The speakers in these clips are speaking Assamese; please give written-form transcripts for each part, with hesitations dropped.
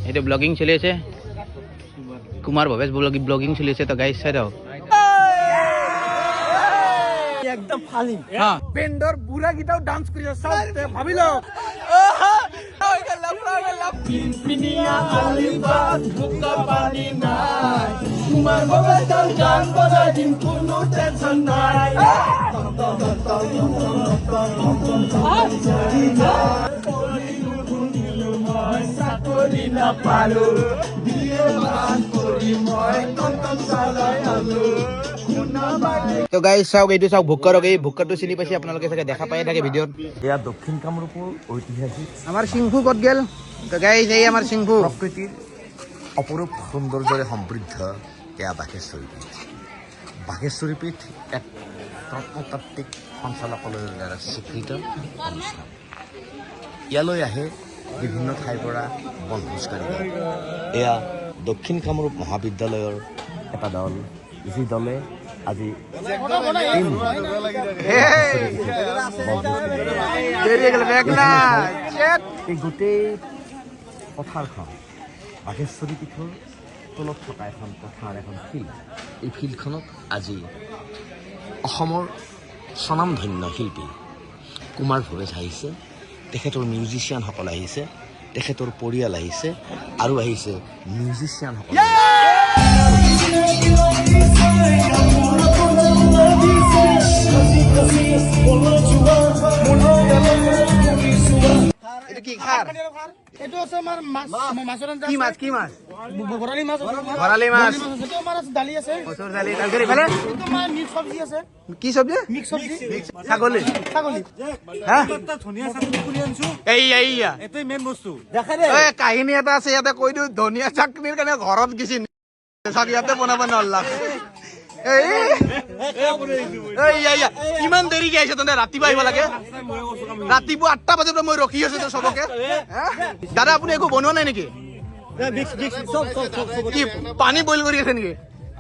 এইটো ব্লগিং চলি আছে কুমাৰ ভৱেশ ব্লগিং চলি আছে তো গাইজ চাই দাও একদম ফালি হা বেন্ডৰ বুঢ়া গিটাও ডান্স কৰি আছে ভাবি ল পিনিয়া আলিবাদ বুকা পানী নাই কুমাৰ ভৱেশৰ গান বজাই দিম কোনো টেনচন নাই চাকৰি নাপালো দিয়ে মান কৰি মই টমটম চালাই আলো তো গাইজ চাওক এইটো চাওক ভুক্কৰক এই ভুক্কৰটো চিনি পাইছে আপোনালোকে চাগে দেখা পাই থাকে ভিডিঅ'ত এয়া দক্ষিণ কামৰূপৰ ঐতিহাসিক আমাৰ সিংহু ক'ত গেল তো গাইজ এই আমাৰ সিংহু প্ৰকৃতিৰ অপৰূপ সৌন্দৰ্যৰে সমৃদ্ধ এয়া বাঘেশ্বৰী পীঠ বাঘেশ্বৰী পীঠ এক প্ৰত্নতাত্ত্বিক সঞ্চালকালয়ৰ দ্বাৰা স্বীকৃত অনুষ্ঠান ইয়ালৈ আহে বিভিন্ন ঠাইৰ পৰা বনভোজকাৰী এয়া দক্ষিণ কামৰূপ মহাবিদ্যালয়ৰ এটা দল যি দলে আজি এই গোটেই পথাৰখন বাঘেশ্বৰী পীঠৰ তলত থকা এখন পথাৰ এখন ফিল্ড এই ফিল্ডখনত আজি অসমৰ স্বনামধন্য শিল্পী কুমাৰ ভৱেশ আহিছে তেখেতৰ মিউজিচিয়ানসকল আহিছে তেখেতৰ পৰিয়াল আহিছে আৰু আহিছে মিউজিচিয়ানসকল এইটো কি খাৰ এইটো আছে আমাৰ মাছ মাছৰ আঞ্জা কি মাছ কি মাছ ভৰালি মাছ ভৰালি মাছ সেইটো আমাৰ আছে দালি আছে মচুৰ দালি তাৰপিছত ইফালে এইটো আমাৰ মিক্স চব্জি আছে কি চব্জি মিক্স চব্জি ছাগলী ছাগলী হা ধনিয়া চাটনি কৰি আনছো এইয়া এটাই মেইন বস্তু দেখা দে এই কাহিনী এটা আছে ইয়াতে কৈ দিওঁ ধনিয়া চাটনিৰ কাৰণে ঘৰত গেছি চাওক ইয়াতে বনাব নল্লা কিমান দেৰিকে আহিছে তহঁতে ৰাতিপুৱা আহিব লাগে ৰাতিপুৱা 8টা বজাৰ পৰা মই ৰখি আছো চবকে দাদা আপুনি একো বনোৱা নাই নেকি কি পানী বইল কৰি আছে নেকি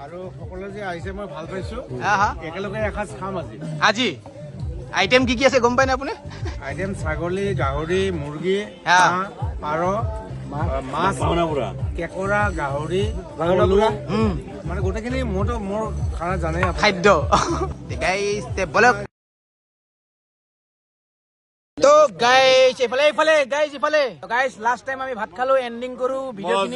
আৰু সকলোৱে যে আহিছে মই ভাল পাইছো একেলগে এসাঁজ খাম আজি আইটেম কি কি আছে গম পাই নে আপুনি আইটেম ছাগলী গাহৰি মুৰ্গী হা। পাৰ মাছ কেঁকোৰা গাহৰি মানে গোটেইখিনি মোৰ খানা জানে খাদ্য গাইজ বলক তো গাইজ এইফালে গাইজ লাষ্ট টাইম আমি ভাত খালো এণ্ডিং কৰো ভিডিঅ'খিনি